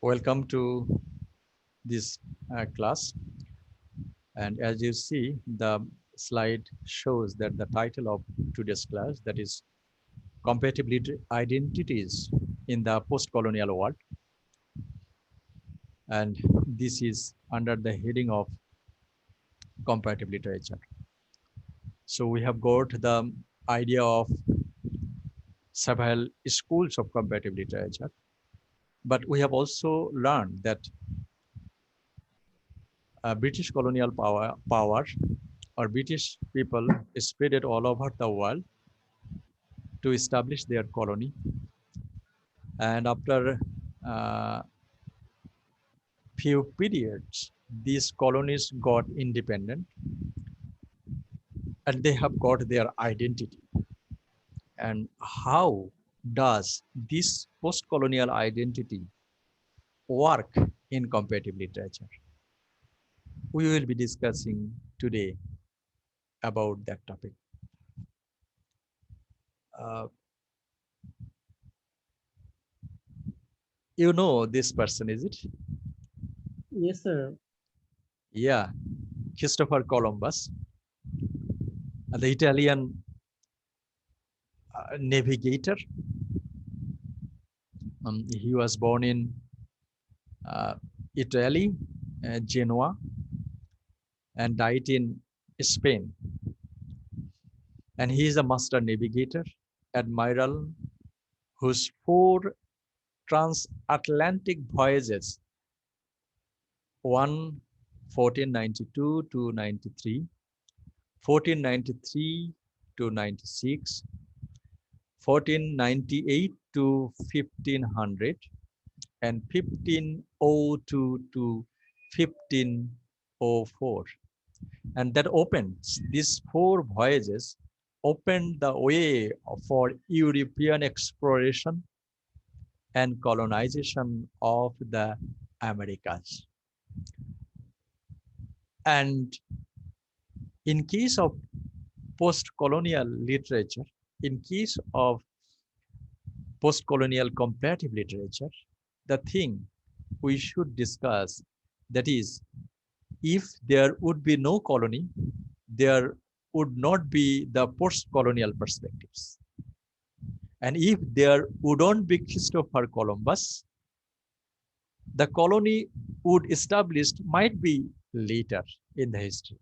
Welcome to this class. And as you see, the slide shows that the title of today's class, that is Compatibility Identities in the Post-Colonial World. And this is under the heading of comparative literature. So we have got the idea of several schools of comparative literature, but we have also learned that British colonial power or British people spread it all over the world to establish their colony. And after few periods, these colonies got independent and they have got their identity. And how does this post-colonial identity work in comparative literature? We will be discussing today about that topic. Uh, you know this person, is it? Yes, sir. Yeah, Christopher Columbus, the Italian navigator. He was born in Italy, Genoa, and died in Spain. And he is a master navigator, admiral, whose 4 transatlantic voyages, one 1492 to 93, 1493 to 96, 1498 to 1500, and 1502 to 1504. And that opens, these 4 voyages opened the way for European exploration and colonization of the Americas. And in case of post-colonial literature, in case of post-colonial comparative literature, the thing we should discuss, that is, if there would be no colony, there would not be the post-colonial perspectives. And if there wouldn't be Christopher Columbus, the colony would established might be later in the history.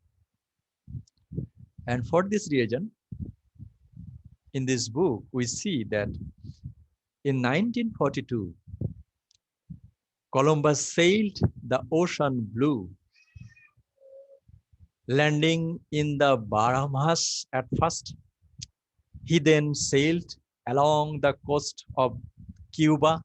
And for this reason, in this book, we see that in 1942, Columbus sailed the ocean blue, landing in the Bahamas at first. He then sailed along the coast of Cuba,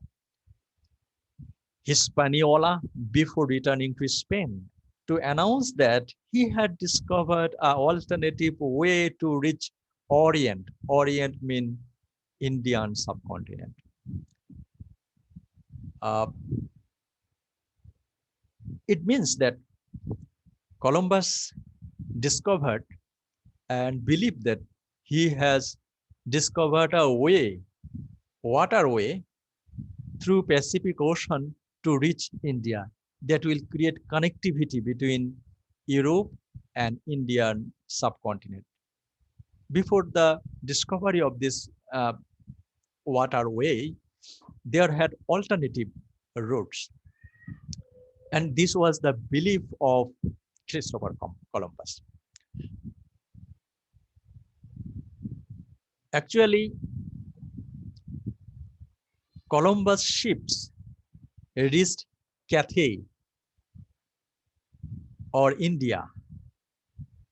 Hispaniola, before returning to Spain to announce that he had discovered an alternative way to reach Orient. Orient means Indian subcontinent. Uh, it means that Columbus discovered and believed that he has discovered a way, waterway, through Pacific Ocean to reach India that will create connectivity between Europe and Indian subcontinent. Before the discovery of this waterway, there had alternative routes. And this was the belief of Christopher Columbus. Actually, Columbus ships reached Cathay or India,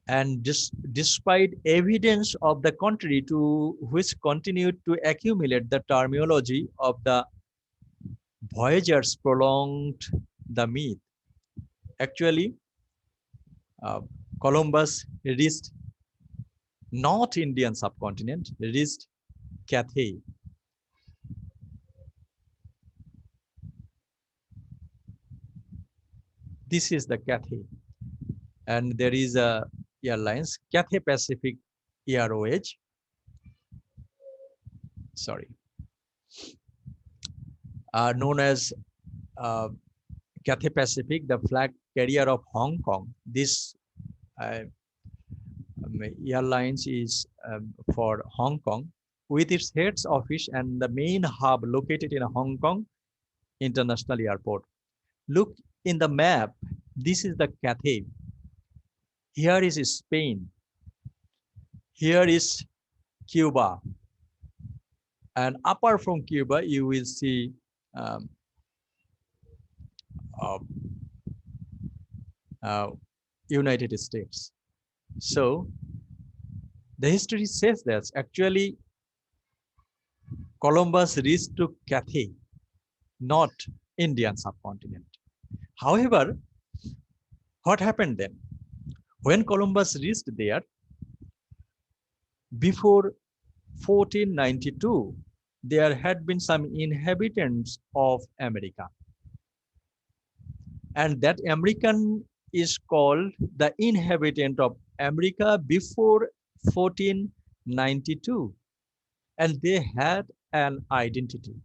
and despite evidence of the contrary, to which continued to accumulate, the terminology of the voyagers prolonged the myth. Actually, Columbus reached not Indian subcontinent, reached Cathay. This is the Cathay. And there is a airlines, Cathay Pacific Airways. Sorry. Known as uh, Cathay Pacific, the flag carrier of Hong Kong. This uh, airlines is for Hong Kong, with its head office and the main hub located in Hong Kong International Airport. Look in the map. This is the Cathay. Here is Spain. Here is Cuba. And apart from Cuba, you will see um, uh, United States. So the history says that actually Columbus reached to Cathay, not Indian subcontinent. However, what happened then? When Columbus reached there, before 1492, there had been some inhabitants of America. And that American is called the inhabitant of America before 1492. And they had an identity.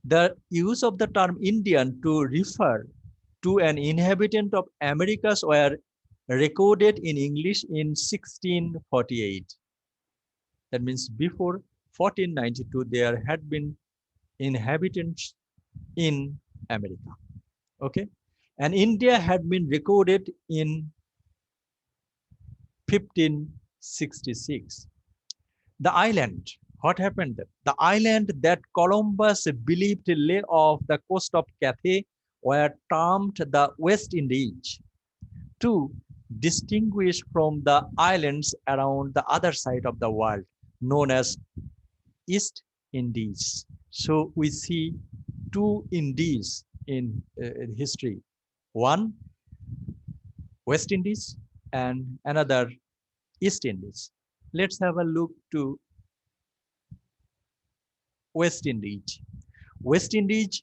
The use of the term Indian to refer to an inhabitant of Americas were recorded in English in 1648. That means before 1492, there had been inhabitants in America. Okay. And India had been recorded in 1566. The island, what happened there? The island that Columbus believed lay off the coast of Cathay were termed the West Indies, to distinguish from the islands around the other side of the world, known as East Indies. So we see two Indies in history. One, West Indies, and another East Indies. Let's have a look to West Indies. West Indies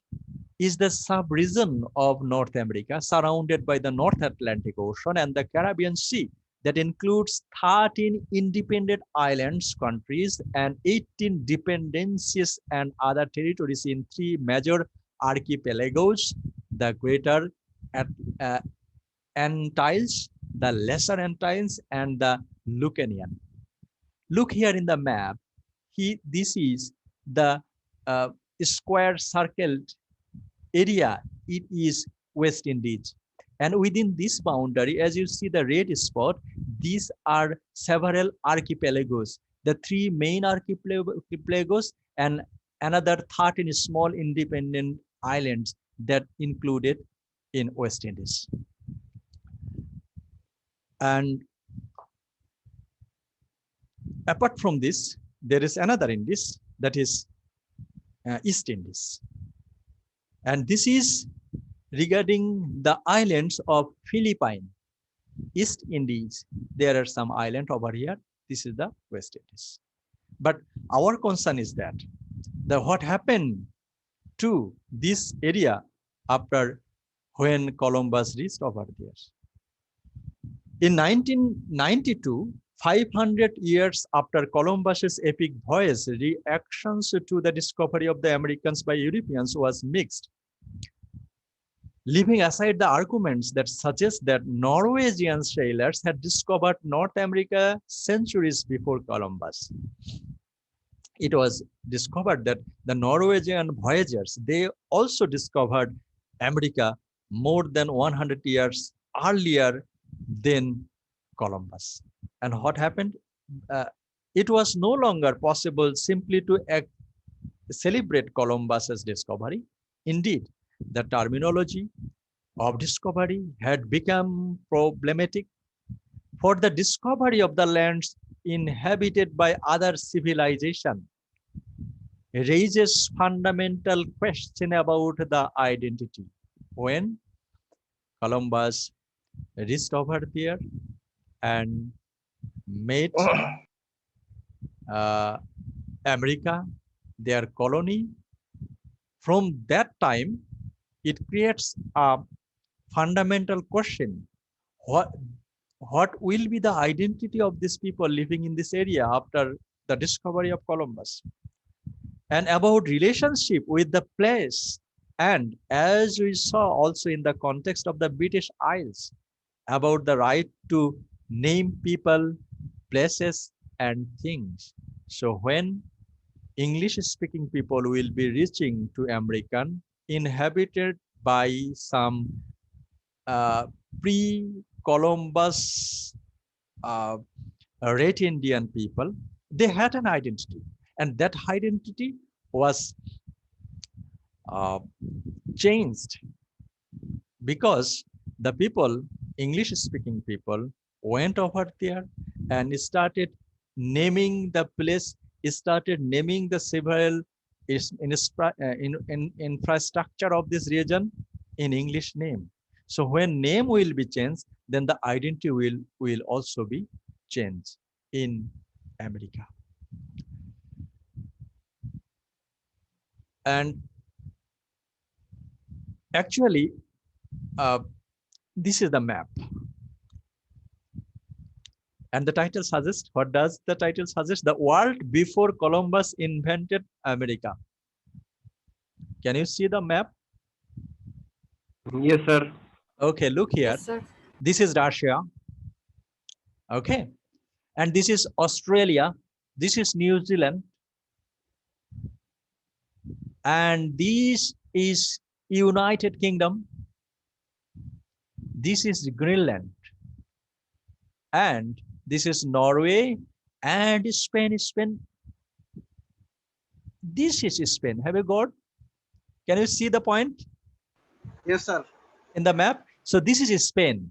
is the sub-region of North America surrounded by the North Atlantic Ocean and the Caribbean Sea that includes 13 independent islands, countries, and 18 dependencies and other territories in three major archipelagos: the Greater Antilles, the Lesser Antilles, and the Lucanian. Look here in the map. This is the square circled area. It is West Indies. And within this boundary, as you see the red spot, these are several archipelagos. The three main archipelagos and another 13 small independent islands that included in West Indies. And apart from this, there is another Indies, that is East Indies. And this is regarding the islands of Philippines, East Indies. There are some islands over here. This is the West Indies. But our concern is that what happened to this area after when Columbus reached over there. In 1992, 500 years after Columbus's epic voyage, reactions to the discovery of the Americans by Europeans was mixed. Leaving aside the arguments that suggest that Norwegian sailors had discovered North America centuries before Columbus, it was discovered that the Norwegian voyagers, they also discovered America more than 100 years earlier than Columbus. And what happened? It was no longer possible simply to celebrate Columbus's discovery. Indeed, the terminology of discovery had become problematic, for the discovery of the lands inhabited by other civilization raises fundamental question about the identity. When Columbus reached over there and made America their colony, from that time, it creates a fundamental question. What will be the identity of these people living in this area after the discovery of Columbus? and about relationship with the place. And as we saw also in the context of the British Isles, about the right to name people, places, and things. So when English-speaking people will be reaching to American, inhabited by some pre-Columbus uh, Red Indian people, they had an identity, and that identity was uh, changed because the people, English speaking people, went over there and started naming the place, started naming the several infrastructure of this region in English name. So when name will be changed, then the identity will also be changed in America. And actually, this is the map. And the title suggests, what does the title suggest? The world before Columbus invented America. Can you see the map? Yes, sir. Okay, look here. Yes, sir. This is Russia. Okay. And this is Australia. This is New Zealand. And this is United Kingdom. This is Greenland. And this is Norway and Spain. This is Spain. Have you got? Can you see the point? Yes, sir. In the map? So this is Spain.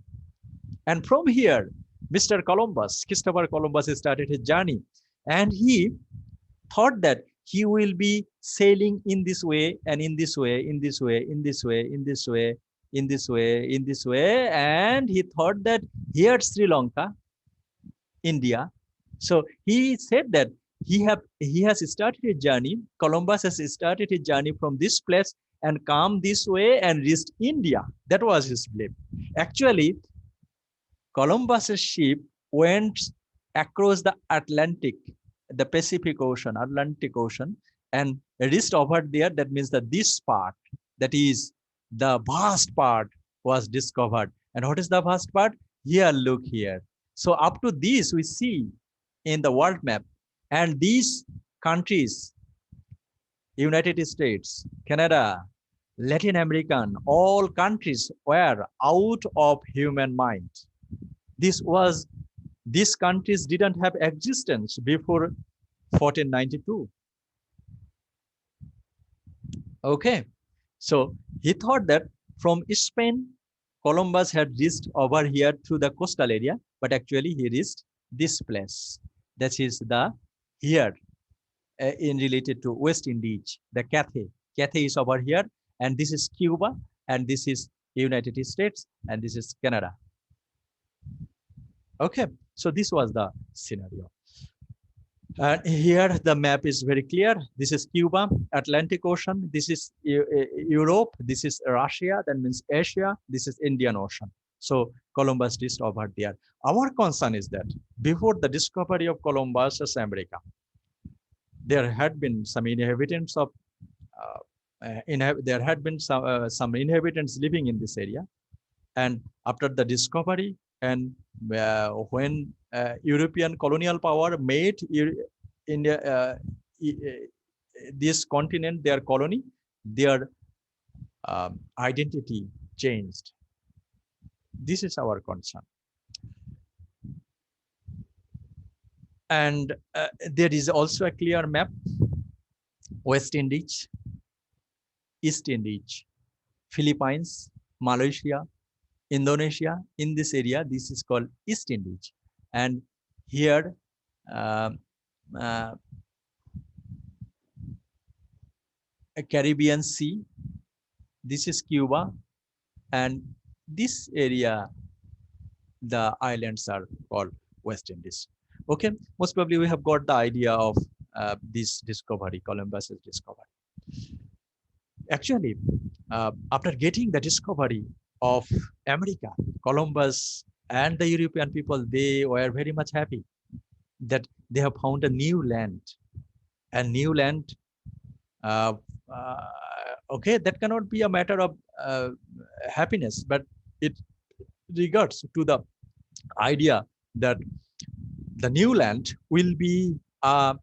And from here, Mr. Columbus, Christopher Columbus, started his journey. And he thought that he will be sailing in this way and in this way, in this way, in this way, in this way, in this way, in this way. And he thought that here Sri Lanka, India. So he said that he has started a journey. Columbus has started a journey from this place and come this way and reached India. That was his belief. Actually, Columbus's ship went across the Atlantic, the Pacific Ocean, Atlantic Ocean, and reached over there. That means that this part, that is the vast part, was discovered. And what is the vast part? Here, look here. So up to this, we see in the world map, and these countries, United States, Canada, Latin American, all countries were out of human mind. These countries didn't have existence before 1492. Okay, so he thought that from Spain, Columbus had reached over here through the coastal area, but actually he reached this place. That is the here in related to West Indies, the Cathay. Cathay is over here, and this is Cuba, and this is United States, and this is Canada. Okay, so this was the scenario. And here the map is very clear. This is Cuba, Atlantic Ocean. This is Europe. This is Russia. That means Asia. This is Indian Ocean. So Columbus reached over there. Our concern is that before the discovery of Columbus's America, there had been some inhabitants of there had been some inhabitants living in this area, and after the discovery and when European colonial power made India this continent their colony, their identity changed. This is our concern. And there is also a clear map. West Indies, East Indies, Philippines, Malaysia, Indonesia. In this area, this is called East Indies. And here, a Caribbean Sea, this is Cuba, and this area, the islands are called West Indies. Okay, most probably we have got the idea of this discovery, Columbus's discovery. Actually, after getting the discovery of America, Columbus and the European people, they were very much happy that they have found a new land Uh, okay, that cannot be a matter of happiness, but it regards to the idea that the new land will be a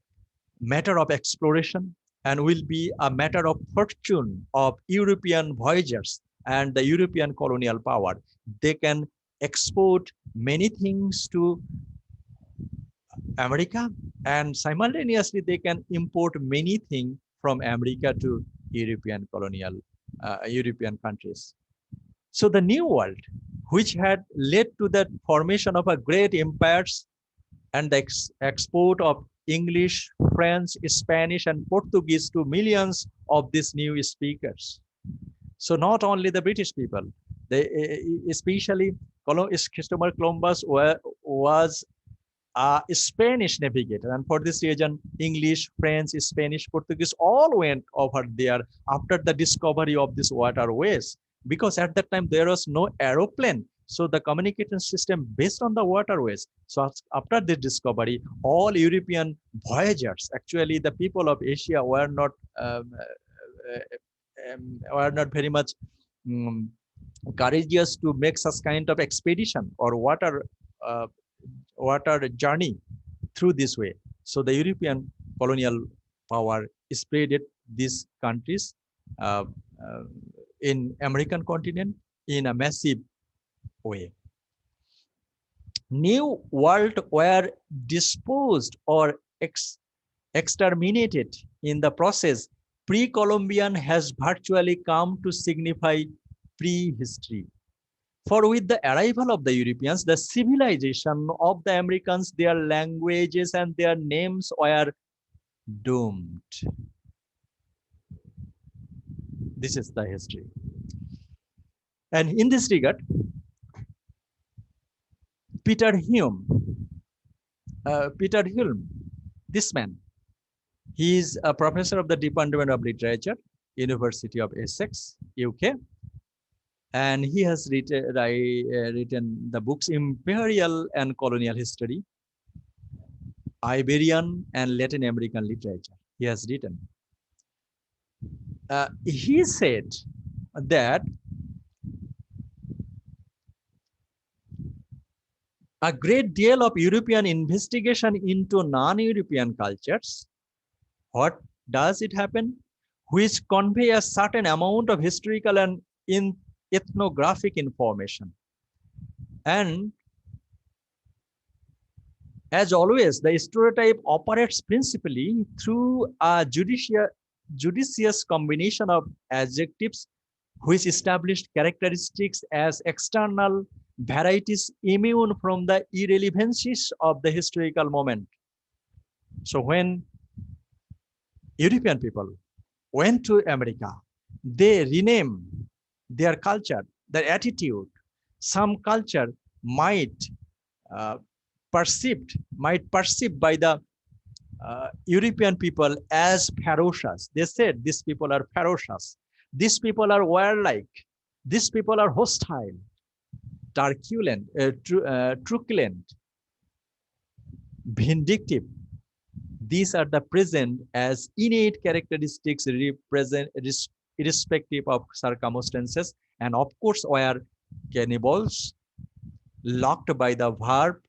matter of exploration and will be a matter of fortune of European voyagers and the European colonial power. They can export many things to America, and simultaneously they can import many things from America to European countries. So the New World, which had led to the formation of a great empires and the export of English, French, Spanish, and Portuguese to millions of these new speakers. So not only the British people, they, especially Christopher Columbus was a Spanish navigator, and for this reason, English, French, Spanish, Portuguese all went over there after the discovery of these waterways. Because at that time there was no aeroplane, so the communication system based on the waterways. So after the discovery, all European voyagers, actually the people of Asia, were not very much courageous to make such kind of expedition or uh, water journey through this way. So the European colonial power spreaded these countries uh, uh, in American continent in a massive way. New world were disposed or exterminated in the process. Pre-Columbian has virtually come to signify prehistory. For with the arrival of the Europeans, the civilization of the Americans, their languages and their names were doomed. This is the history. And in this regard, Peter Hume, this man, he is a professor of the Department of Literature, University of Essex, UK. And he has written the books Imperial and Colonial History, Iberian and Latin American Literature. He has written. He said that a great deal of European investigation into non-European cultures, what does it happen? Which convey a certain amount of historical and ethnographic information. And as always, the stereotype operates principally through a judicious combination of adjectives which established characteristics as external varieties immune from the irrelevancies of the historical moment. So when European people went to America, they rename their culture, their attitude. Some culture might perceived by the European people as ferocious. They said these people are ferocious. These people are warlike. These people are hostile, truculent, vindictive. These are the present as innate characteristics irrespective of circumstances, and of course were cannibals, locked by the verb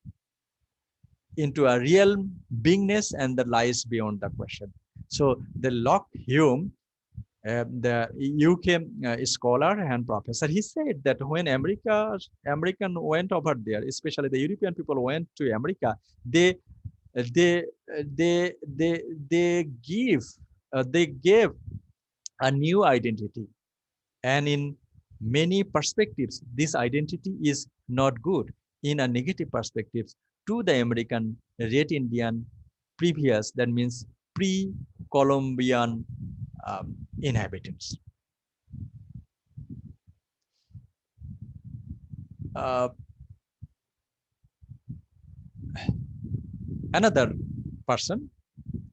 into a real beingness and that lies beyond the question. So the Locke Hume, the UK scholar and professor, he said that when American went over there, especially the European people went to America, they gave a new identity, and in many perspectives, this identity is not good. In a negative perspectives, to the American Red Indian previous, that means pre-Columbian inhabitants. Another person,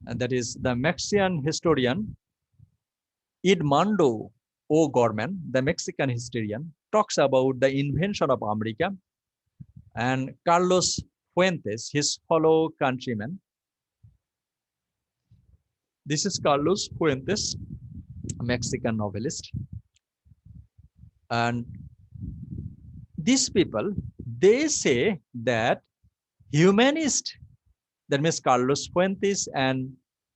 and that is the Mexican historian Edmundo O'Gorman, the Mexican historian, talks about the invention of America, and Carlos Fuentes, his fellow countryman. This is Carlos Fuentes. Mexican novelist. And these people, they say that humanist, that means Carlos Fuentes and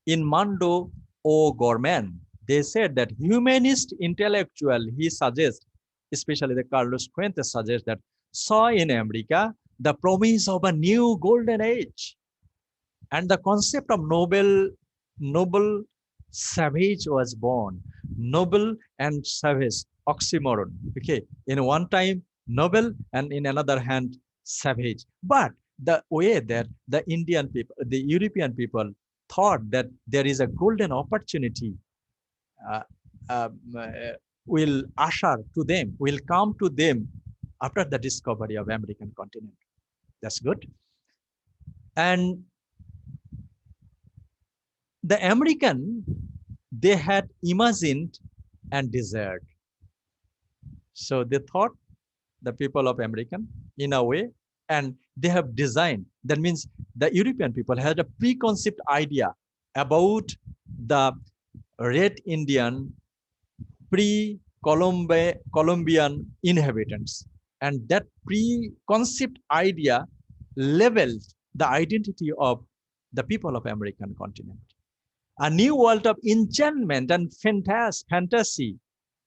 Inmando O'Gorman, they said that humanist intellectual, he suggests, especially the Carlos Fuentes suggests that saw in America the promise of a new golden age. And the concept of noble savage was born. Noble and savage, oxymoron. Okay, in one time noble and in another hand savage. But the way that the Indian people, the European people thought that there is a golden opportunity uh, um, uh, will usher to them, will come to them after the discovery of American continent. That's good. And the American, they had imagined and desired. So they thought, the people of American, in a way, and they have designed. That means the European people had a preconceived idea about the Red Indian pre-Columbian inhabitants. And that preconceived idea leveled the identity of the people of American continent. A new world of enchantment and fantasy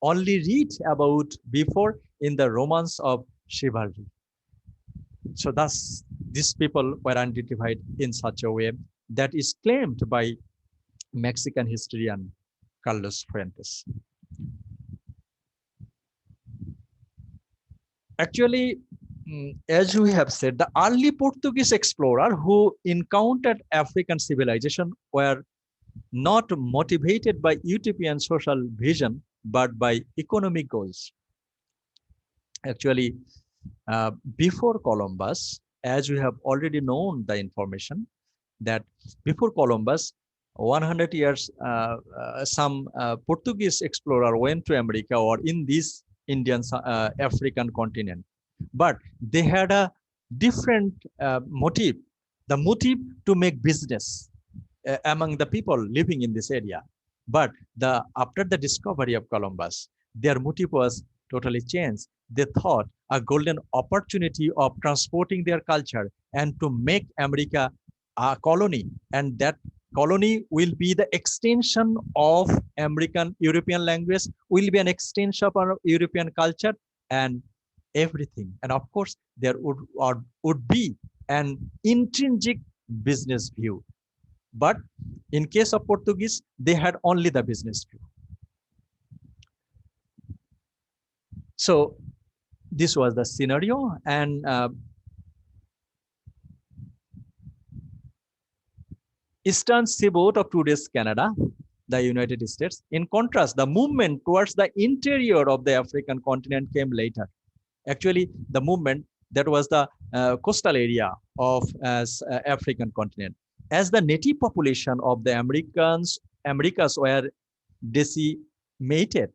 only read about before in the romance of chivalry. So thus, these people were identified in such a way that is claimed by Mexican historian Carlos Fuentes. Actually, as we have said, the early Portuguese explorer who encountered African civilization were not motivated by utopian social vision, but by economic goals. Actually, before Columbus, as we have already known the information, that before Columbus, 100 years, some Portuguese explorer went to America or in this Indian African continent. But they had a different motive, the motive to make business among the people living in this area. But after the discovery of Columbus, their motive was totally changed. They thought a golden opportunity of transporting their culture and to make America a colony, and that colony will be the extension of American European language, will be an extension of our European culture and everything. And of course, there would be an intrinsic business view. But in case of Portuguese, they had only the business view. So this was the scenario, and eastern seaboard of today's Canada, the United States. In contrast, the movement towards the interior of the African continent came later. Actually, the movement that was the coastal area of African continent. As the native population of the Americas were decimated,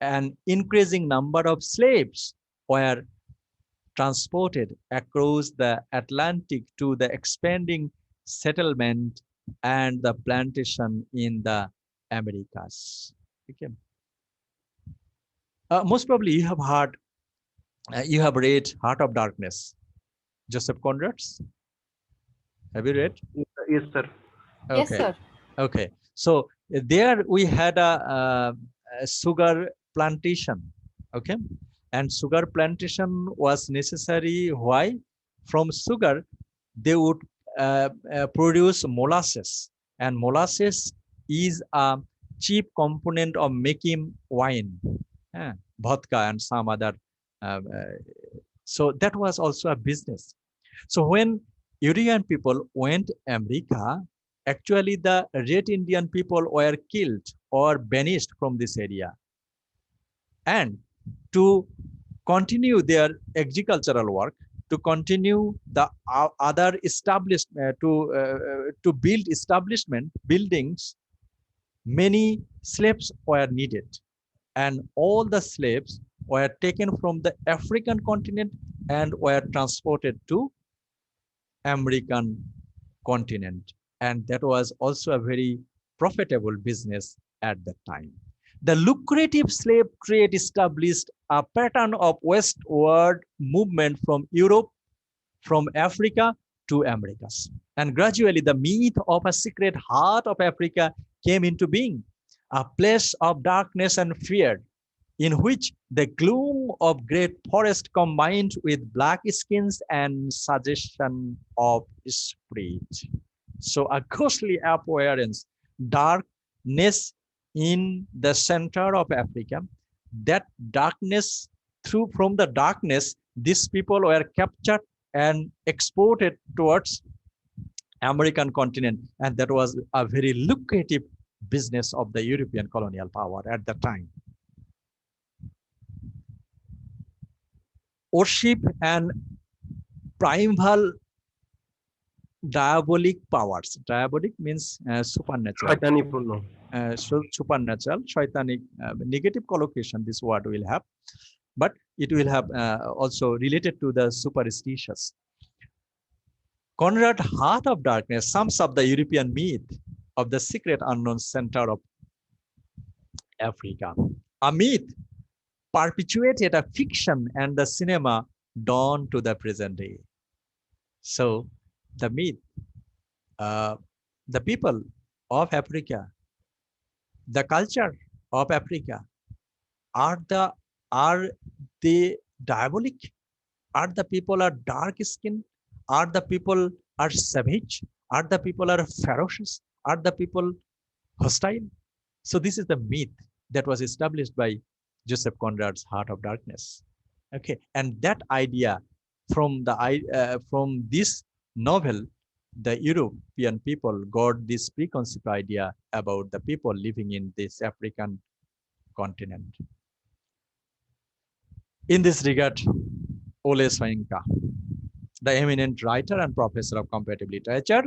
an increasing number of slaves were transported across the Atlantic to the expanding settlement and the plantation in the Americas. Okay. Most probably you have heard, you have read Heart of Darkness, Joseph Conrad's. Have you read? Yes, sir. Okay. Yes, sir. Okay. So there we had a sugar plantation. Okay. And sugar plantation was necessary. Why? From sugar, they would produce molasses, and molasses is a cheap component of making wine, vodka and some other. So that was also a business. So when European people went America, actually the Red Indian people were killed or banished from this area. And to continue their agricultural work, to continue the other established, to build buildings, many slaves were needed. And all the slaves were taken from the African continent and were transported to American continent. And that was also a very profitable business at that time. The lucrative slave trade established a pattern of westward movement from Europe, from Africa to Americas. And gradually, the myth of a secret heart of Africa came into being, a place of darkness and fear, in which the gloom of great forest combined with black skins and suggestion of spirit. So a ghostly appearance, darkness in the center of Africa. That darkness, from the darkness, these people were captured and exported towards American continent, and that was a very lucrative business of the European colonial power at that time. Worship and primeval diabolic powers. Diabolic means supernatural. So supernatural, shaitanic, negative collocation this word will have, but it will have also related to the superstitious. Conrad, Heart of Darkness, sums up the European myth of the secret unknown center of Africa. A myth perpetuated, a fiction, and the cinema dawn to the present day. So the myth, the people of Africa, the culture of Africa, are they diabolic? Are the people are dark skinned? Are the people are savage? Are the people are ferocious? Are the people hostile? So this is the myth that was established by Joseph Conrad's Heart of Darkness. Okay, and that idea from this novel, the European people got this preconceived idea about the people living in this African continent. In this regard, Ole Soyinka, the eminent writer and professor of comparative literature,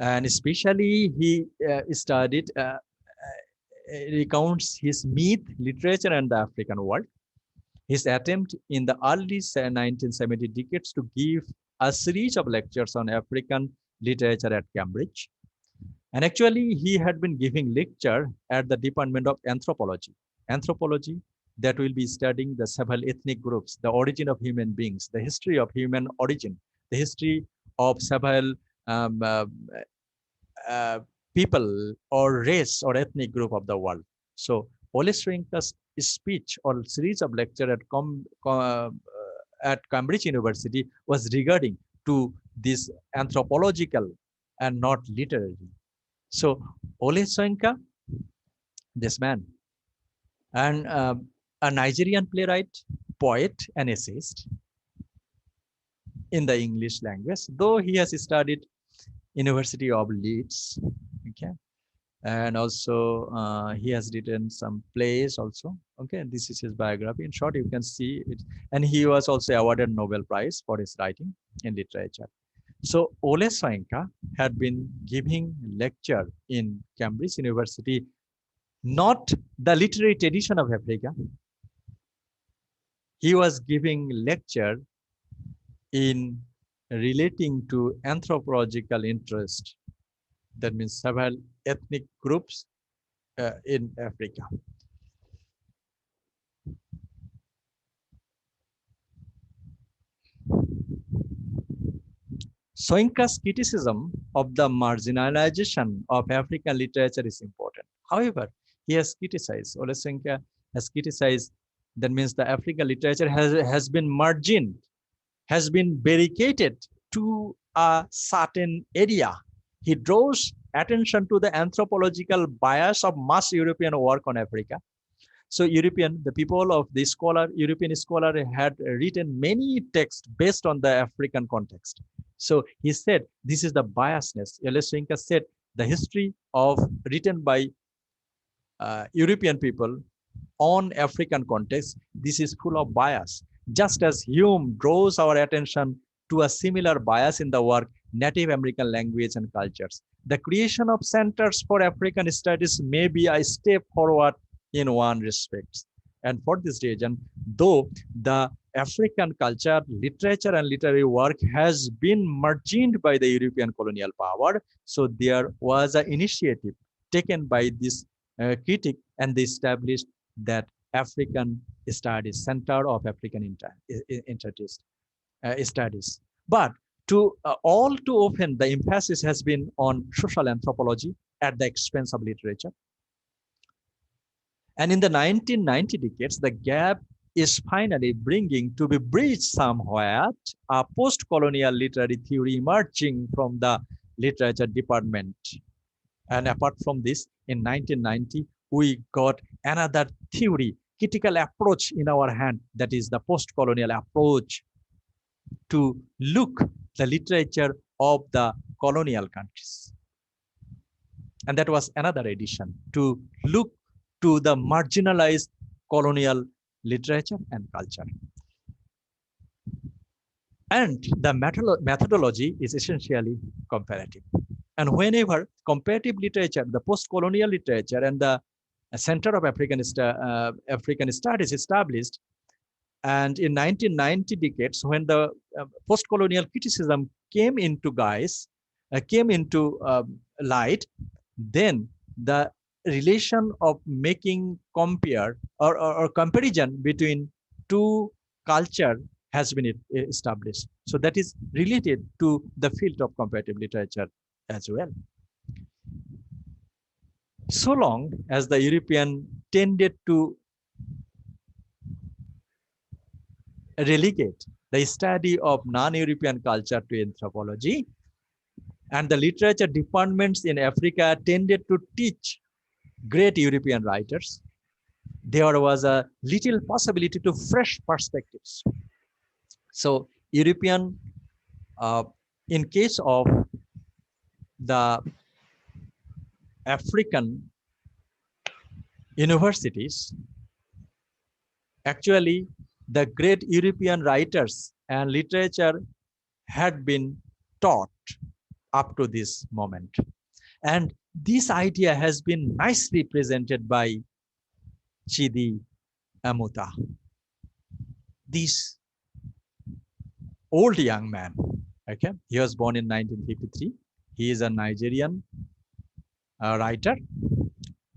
and especially he recounts his myth, literature, and the African world. His attempt in the early 1970 decades to give a series of lectures on African literature at Cambridge. And actually, he had been giving lecture at the Department of Anthropology. Anthropology that will be studying the several ethnic groups, the origin of human beings, the history of human origin, the history of several people or race or ethnic group of the world. So Ole Soyinka's speech or series of lecture at Cambridge University was regarding to this anthropological and not literary. So Ole Soyinka, this man, and a Nigerian playwright, poet, and essayist in the English language, though he has studied University of Leeds, okay, and also he has written some plays also. Okay, this is his biography. In short, you can see it, and he was also awarded Nobel Prize for his writing in literature. So Ole Soyinka had been giving lecture in Cambridge University, not the literary tradition of Africa. He was giving lecture in relating to anthropological interest. That means several ethnic groups in Africa. Soyinka's criticism of the marginalization of African literature is important. However, he has criticized, Ole Soyinka has criticized, that means the African literature has been margined, has been barricaded to a certain area. He draws attention to the anthropological bias of mass European work on Africa. So the people of the European scholar had written many texts based on the African context. So he said, this is the biasness. Ole Soyinka said, the history written by European people on African context, this is full of bias. Just as Hume draws our attention to a similar bias in the work Native American Language and Cultures. The creation of centers for African studies may be a step forward in one respect. And for this reason, though the African culture, literature, and literary work has been margined by the European colonial power, so there was an initiative taken by this critic, and they established that African studies, Center of African studies. But all too often, the emphasis has been on social anthropology at the expense of literature. And in the 1990 decades, the gap is finally bringing to be bridged somewhat, a post-colonial literary theory emerging from the literature department. And apart from this, in 1990, we got another theory, critical approach in our hand, that is the post-colonial approach to look the literature of the colonial countries. And that was another edition, to look to the marginalized colonial literature and culture. And the methodology is essentially comparative. And whenever comparative literature, the post-colonial literature, and the Center of African Studies established, and in 1990 decades, when the post-colonial criticism came into light, then the relation of making compare or comparison between two culture has been established. So that is related to the field of comparative literature as well. So long as the European tended to relegate the study of non-European culture to anthropology, and the literature departments in Africa tended to teach great European writers, there was a little possibility to fresh perspectives. So European, in case of the African universities, actually the great European writers and literature had been taught up to this moment. And this idea has been nicely presented by Chidi Amuta. This old young man, okay, he was born in 1953. He is a Nigerian writer,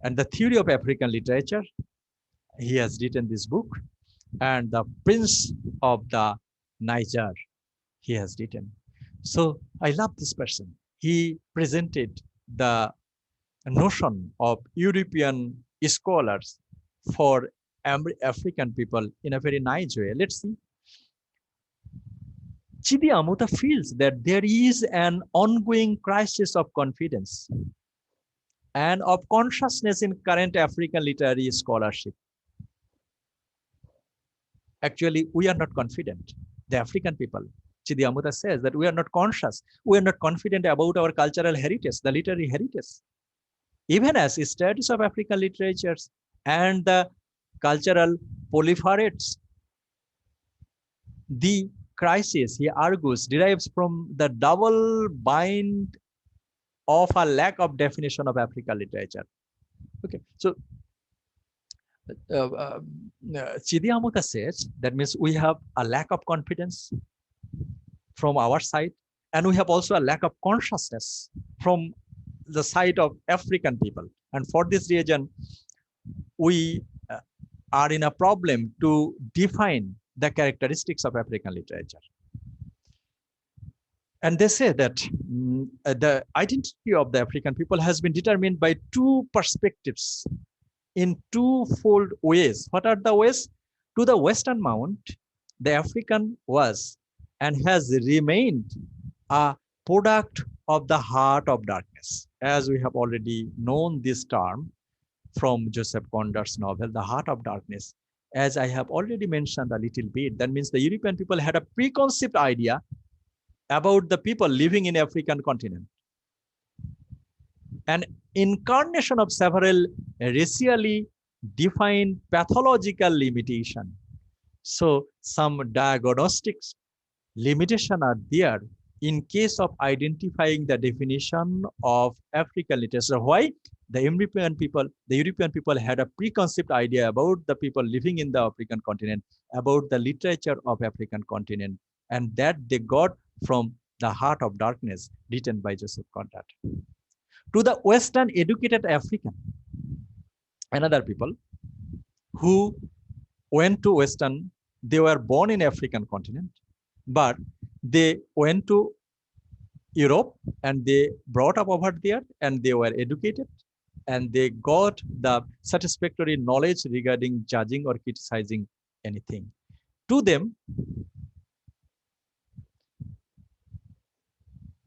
and the theory of African literature, he has written this book, and the Prince of the Niger, he has written. So I love this person. He presented the notion of European scholars for African people in a very nice way. Let's see. Chidi Amuta feels that there is an ongoing crisis of confidence and of consciousness in current African literary scholarship. Actually, we are not confident. The African people, Chidi Amuta says that we are not conscious. We are not confident about our cultural heritage, the literary heritage. Even as studies of African literatures and the cultural proliferates, the crisis, he argues, derives from the double bind of a lack of definition of African literature. Okay, so Chidi Amuta says that means we have a lack of confidence from our side, and we have also a lack of consciousness from the side of African people. And for this reason, we are in a problem to define the characteristics of African literature. And they say that the identity of the African people has been determined by two perspectives in twofold ways. What are the ways? To the Western Mount, the African was and has remained a product of the heart of darkness. As we have already known this term from Joseph Conrad's novel, The Heart of Darkness. As I have already mentioned a little bit, that means the European people had a preconceived idea about the people living in African continent. An incarnation of several racially defined pathological limitation. So some diagnostics limitation are there in case of identifying the definition of African literature. Why? The European people had a preconceived idea about the people living in the African continent, about the literature of African continent, and that they got from The Heart of Darkness, written by Joseph Conrad. To the Western educated African, another people who went to Western, they were born in African continent, but they went to Europe and they brought up over there and they were educated and they got the satisfactory knowledge regarding judging or criticizing anything. To them,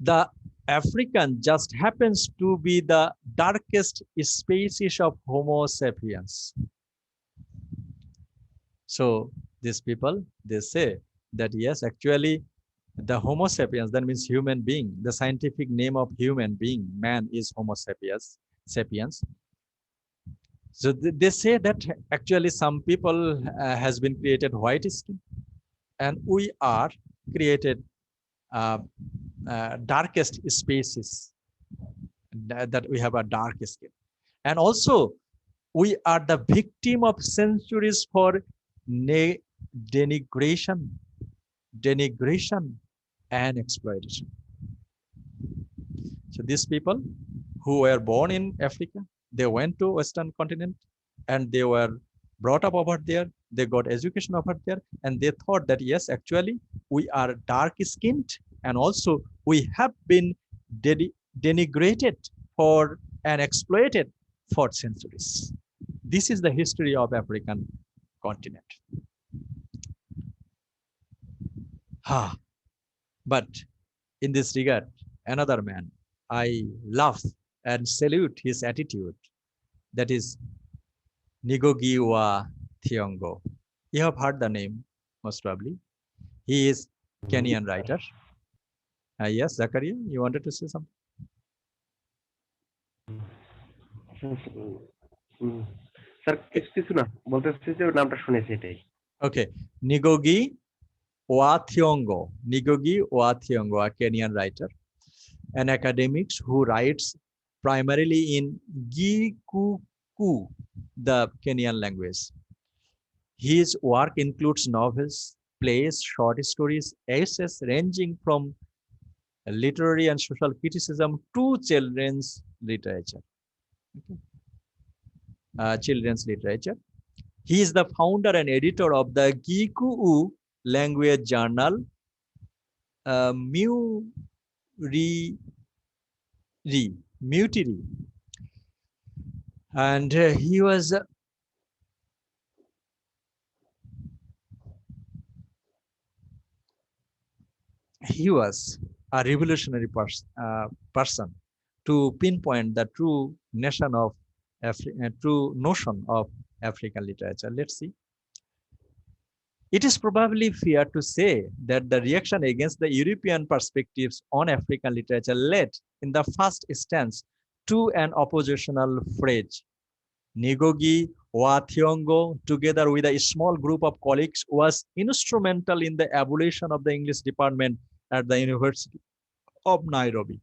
the African just happens to be the darkest species of Homo sapiens. So these people, they say that yes, actually the Homo sapiens, that means human being, the scientific name of human being, man is Homo sapiens. So they say that actually some people has been created white skin and we are created darkest species, that we have a dark skin. And also we are the victim of centuries for denigration and exploitation. So these people who were born in Africa, they went to Western continent and they were brought up over there, they got education over there, and they thought that yes, actually we are dark skinned and also we have been denigrated for and exploited for centuries. This is the history of African continent. But in this regard, another man, I love and salute his attitude. That is Ngugi wa Thiong'o. You have heard the name, most probably. He is Kenyan writer. Yes, Zakaria, you wanted to say something? Sir কিছু না বলতেছি যে নামটা শুনেছি এটাই। Okay, Ngugi wa Thiong'o. Ngugi wa Thiong'o, a Kenyan writer, an academic who writes primarily in Gikuku, the Kenyan language. His work includes novels, plays, short stories, essays ranging from literary and social criticism to children's literature. Children's literature. He is the founder and editor of the Gikuku language journal, Mutiri. And he was a revolutionary person to pinpoint the true notion of African literature. Let's see. It is probably fair to say that the reaction against the European perspectives on African literature led, in the first instance, to an oppositional phrase. Ngugi wa Thiong'o, together with a small group of colleagues, was instrumental in the abolition of the English department at the University of Nairobi.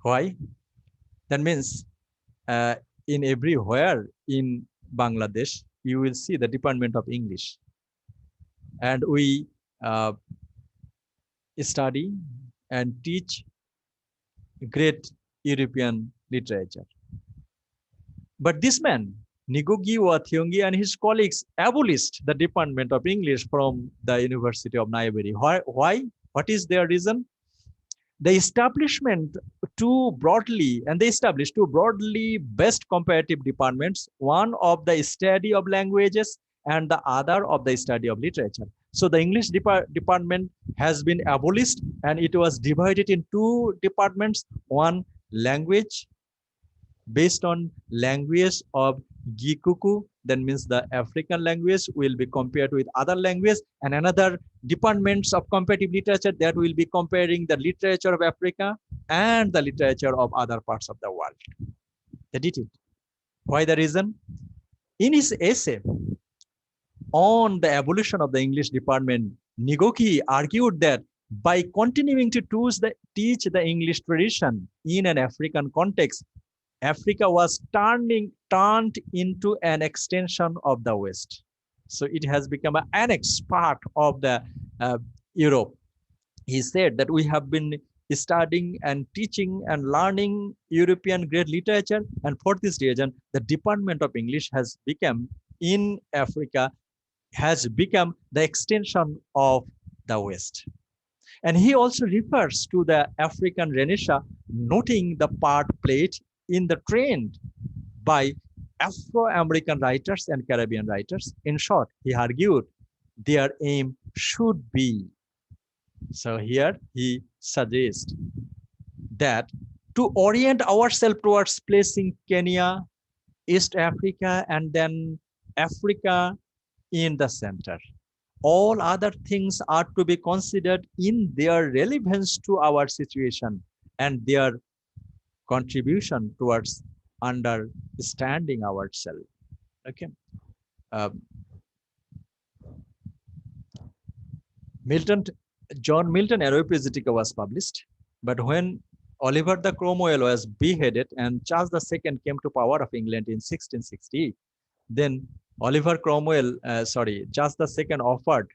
Why? That means in everywhere in Bangladesh, you will see the Department of English. And we study and teach great European literature. But this man, Ngugi wa Thiong'o, and his colleagues abolished the Department of English from the University of Nairobi. Why? What is their reason? They established two broadly based comparative departments, one of the study of languages and the other of the study of literature. So the English department has been abolished and it was divided in two departments, one language based on language of Gikuku, that means the African language will be compared with other language, and another departments of comparative literature that will be comparing the literature of Africa and the literature of other parts of the world. They did it. Why the reason? In his essay on the abolition of the English department, Ngugi argued that by continuing to teach the English tradition in an African context, Africa was turned into an extension of the West. So it has become an annex part of the Europe. He said that we have been studying and teaching and learning European great literature. And for this reason, the Department of English has become in Africa, has become the extension of the West. And he also refers to the African Renaissance, noting the part played in the trend by Afro-American writers and Caribbean writers. In short, he argued their aim should be. So here he suggests that to orient ourselves towards placing Kenya, East Africa, and then Africa in the center. All other things are to be considered in their relevance to our situation and their contribution towards understanding ourselves. Okay. John Milton Aeropagitica was published, but when Oliver the Cromwell was beheaded and Charles II came to power of England in 1660, then Charles II offered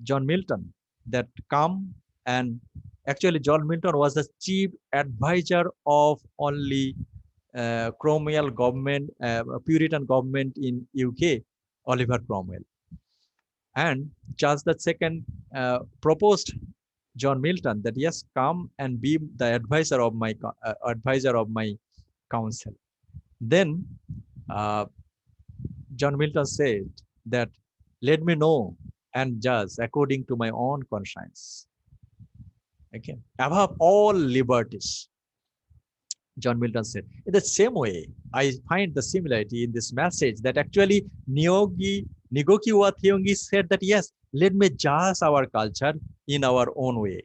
John Milton that come, and actually John Milton was the chief advisor of only Cromwell government, Puritan government in UK, Oliver Cromwell. And Charles II proposed John Milton that yes, come and be the advisor of my council. Then John Milton said that let me know and judge according to my own conscience. Okay, above all liberties. John Milton said. In the same way, I find the similarity in this message that actually Ngogi wa Thiong'O said that yes, let me judge our culture in our own way.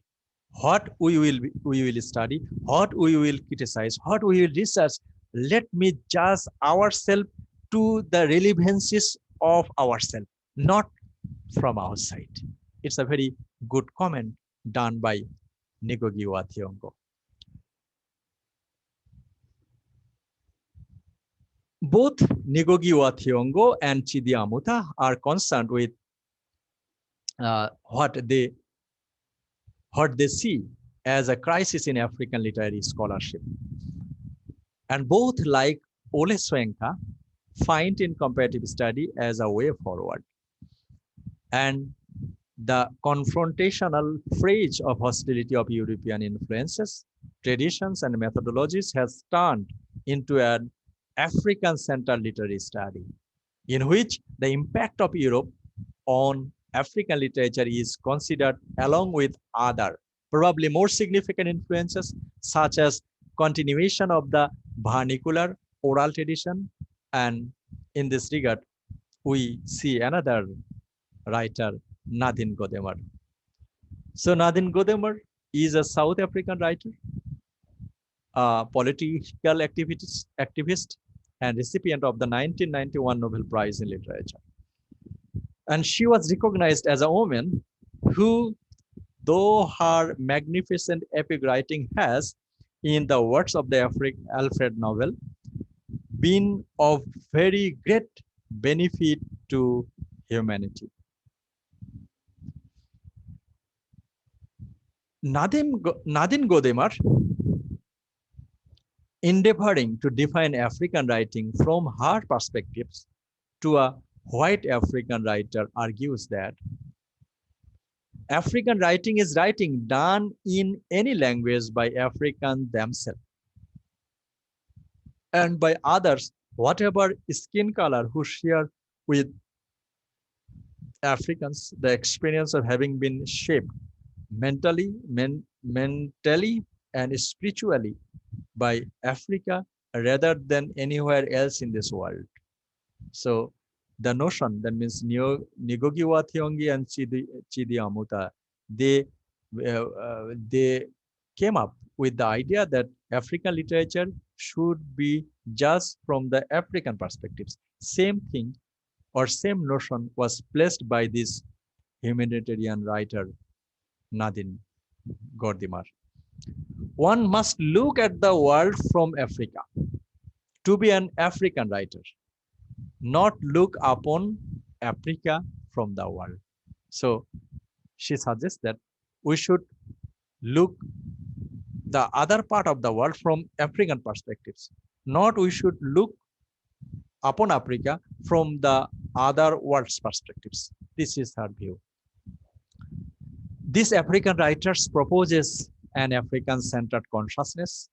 What we will study, what we will criticize, what we will research, let me judge ourselves to the relevancies of ourselves, not from outside. It's a very good comment done by Ngogi wa Thiong'O. Both Ngogi wa Thiong'O and Chidi Amuta are concerned with what they see as a crisis in African literary scholarship. And both, like Ole Soyinka, find in comparative study as a way forward. And the confrontational phrase of hostility of European influences, traditions, and methodologies has turned into an African-centered literary study, in which the impact of Europe on African literature is considered along with other, probably more significant influences, such as continuation of the vernacular oral tradition. And in this regard, we see another writer, Nadine Gordimer. So Nadine Gordimer is a South African writer, a political activist, and recipient of the 1991 Nobel Prize in Literature. And she was recognized as a woman who, though her magnificent epic writing has, in the words of the Alfred Nobel, been of very great benefit to humanity. Nadine Gordimer, endeavoring to define African writing from her perspectives to a white African writer, argues that African writing is writing done in any language by Africans themselves and by others, whatever skin color, who share with Africans the experience of having been shaped mentally and spiritually by Africa rather than anywhere else in this world. So the notion, that means Ngogi wa Thiong'O and Chidi Amuta, they came up with the idea that African literature should be just from the African perspectives. Same thing or same notion was placed by this humanitarian writer, Nadine Gordimer. One must look at the world from Africa to be an African writer, not look upon Africa from the world. So she suggests that we should look the other part of the world from African perspectives. Not we should look upon Africa from the other world's perspectives. This is her view. This African writers proposes an African-centered consciousness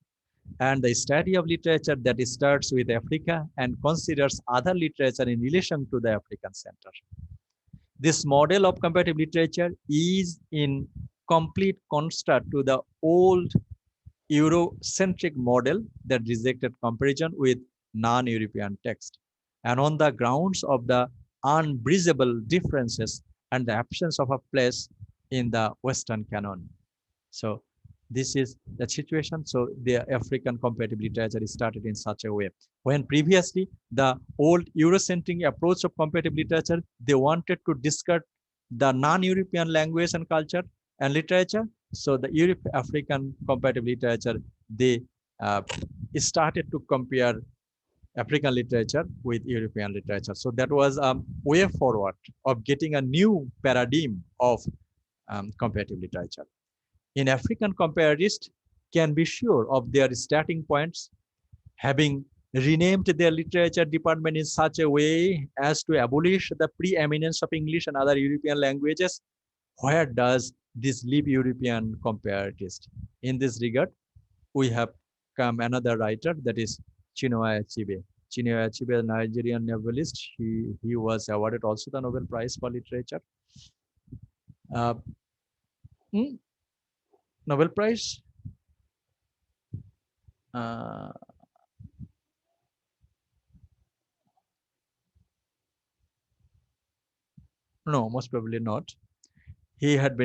and the study of literature that starts with Africa and considers other literature in relation to the African center. This model of comparative literature is in complete contrast to the old Eurocentric model that rejected comparison with non-European text, and on the grounds of the unbridgeable differences and the absence of a place in the Western canon. So this is the situation. So the African comparative literature is started in such a way. When previously the old Eurocentric approach of comparative literature, they wanted to discard the non-European language and culture and literature. So the African comparative literature, they started to compare African literature with European literature. So that was a way forward of getting a new paradigm of comparative literature. In African comparatists can be sure of their starting points, having renamed their literature department in such a way as to abolish the preeminence of English and other European languages. Where does this leave European comparatist? In this regard, we have come another writer, that is Chinua Achebe. Chinua Achebe, a Nigerian novelist. He was awarded also the Nobel Prize for Literature. Nobel Prize. No, most probably not. He had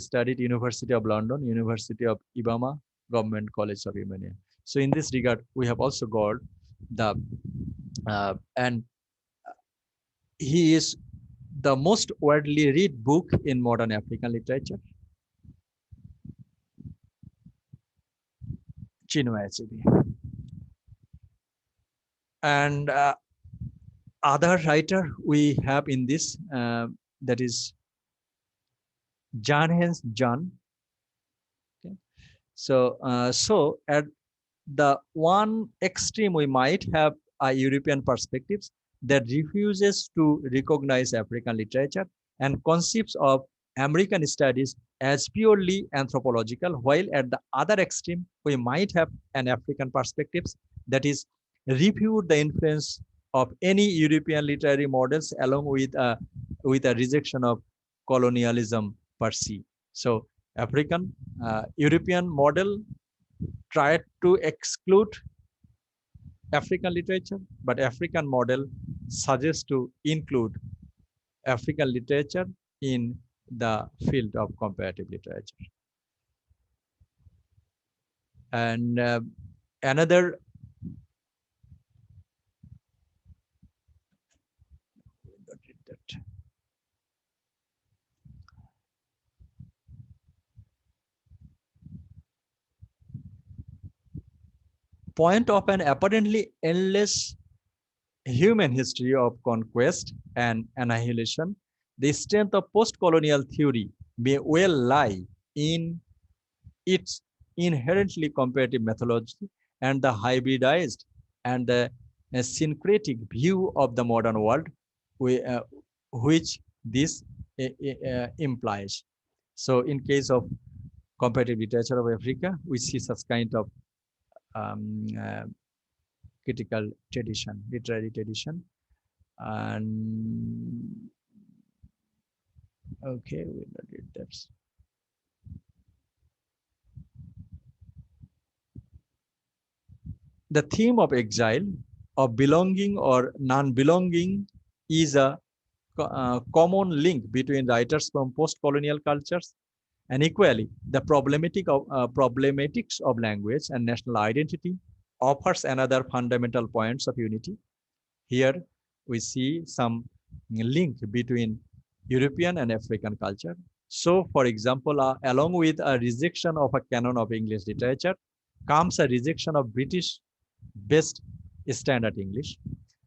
studied University of London, University of Ibama, Government College of Imania. So in this regard, we have also got the and he is the most widely read book in modern African literature. Chinua Achebe. And other writer we have in this, that is John. Okay. So at the one extreme, we might have a European perspectives that refuses to recognize African literature and conceives of American studies as purely anthropological, while at the other extreme, we might have an African perspectives that is refute the influence of any European literary models along with a rejection of colonialism per se. So African European model tried to exclude African literature, but African model suggests to include African literature in the field of comparative literature. And another point of an apparently endless human history of conquest and annihilation, the strength of post-colonial theory may well lie in its inherently comparative methodology and the hybridized and the syncretic view of the modern world, which this implies. So in case of comparative literature of Africa, we see such kind of critical tradition, literary tradition. And okay, we'll read that. The theme of exile, of belonging or non-belonging, is a common link between writers from post-colonial cultures, and equally the problematics of language and national identity offers another fundamental points of unity. Here we see some link between European and African culture. So for example, along with a rejection of a canon of English literature comes a rejection of British based standard English,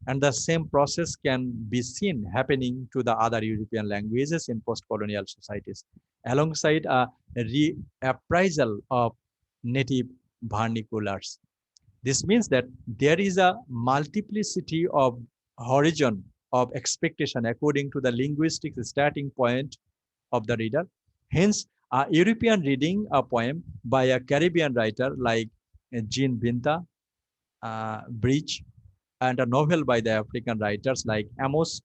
and the same process can be seen happening to the other European languages in post-colonial societies. alongside a reappraisal of native vernaculars. This means that there is a multiplicity of horizon of expectation according to the linguistic starting point of the reader. Hence, a European reading a poem by a Caribbean writer like Jean Binta Bridge, and a novel by the African writers like Amos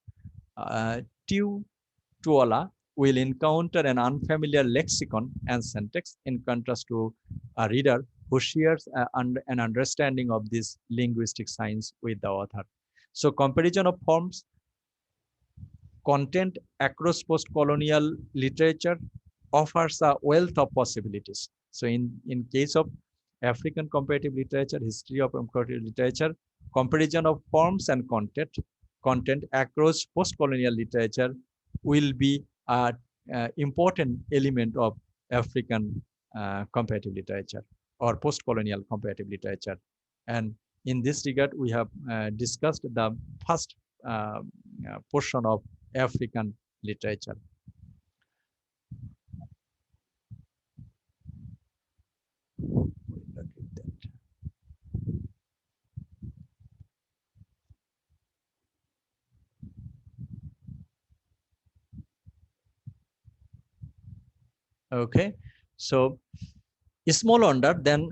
Tuola will encounter an unfamiliar lexicon and syntax in contrast to a reader who shares an understanding of this linguistic science with the author. So comparison of forms, content across post-colonial literature offers a wealth of possibilities. So in case of African comparative literature, history of comparative literature, comparison of forms and content across post-colonial literature will be an important element of African comparative literature or post-colonial comparative literature. And in this regard, we have discussed the first portion of African literature. Okay, so small wonder then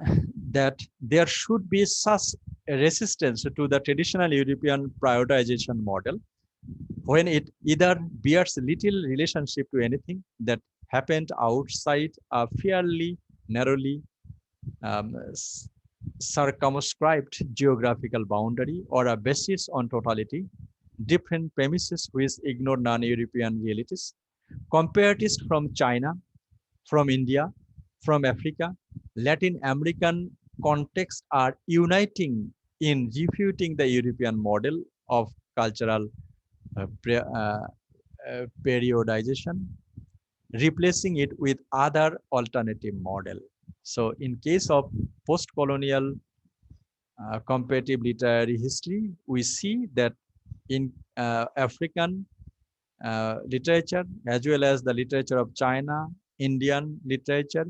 that there should be such a resistance to the traditional European prioritization model when it either bears little relationship to anything that happened outside a fairly narrowly circumscribed geographical boundary or a basis on totality, different premises which ignore non-European realities. Comparatists from China, from India, from Africa, Latin American contexts are uniting in refuting the European model of cultural periodization, replacing it with other alternative model. So in case of post-colonial comparative literary history, we see that in African literature as well as the literature of China, Indian literature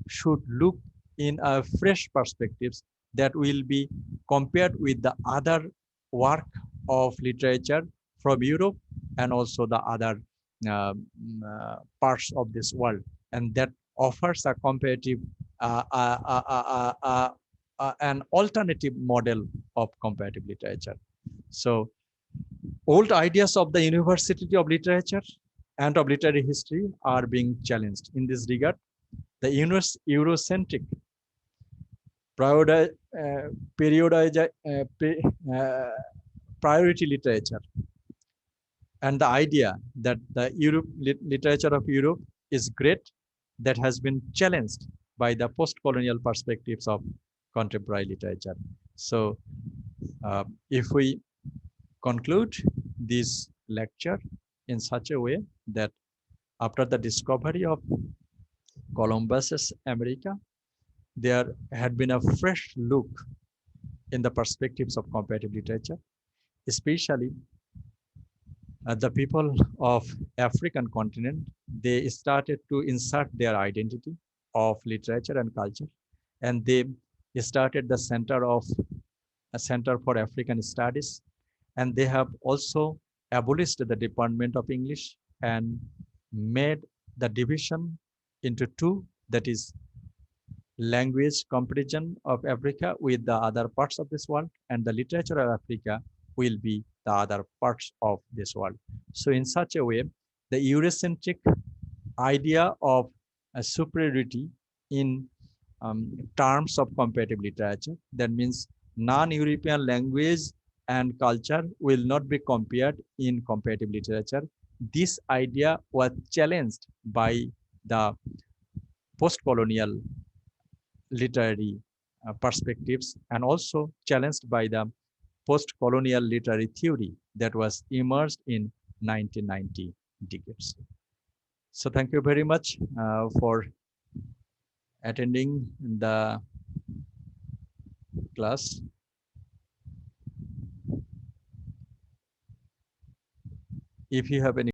should look in a fresh perspectives that will be compared with the other work of literature from Europe and also the other parts of this world, and that offers a comparative an alternative model of comparative literature. So old ideas of the University of Literature and of literary history are being challenged. In this regard, the Eurocentric priority literature and the idea that the literature of Europe is great, that has been challenged by the post-colonial perspectives of contemporary literature. So if we conclude this lecture in such a way that after the discovery of Columbus's America, there had been a fresh look in the perspectives of comparative literature, especially the people of African continent. They started to insert their identity of literature and culture, and they started the Center for African Studies, and they have also abolished the Department of English and made the division into two, that is language comparison of Africa with the other parts of this world, and the literature of Africa will be the other parts of this world. So in such a way, the Eurocentric idea of a superiority in terms of comparative literature, that means non-European language and culture will not be compared in comparative literature. This idea was challenged by the post-colonial literary perspectives and also challenged by the post-colonial literary theory that was emerged in 1990 decades. So thank you very much for attending the class. If you have any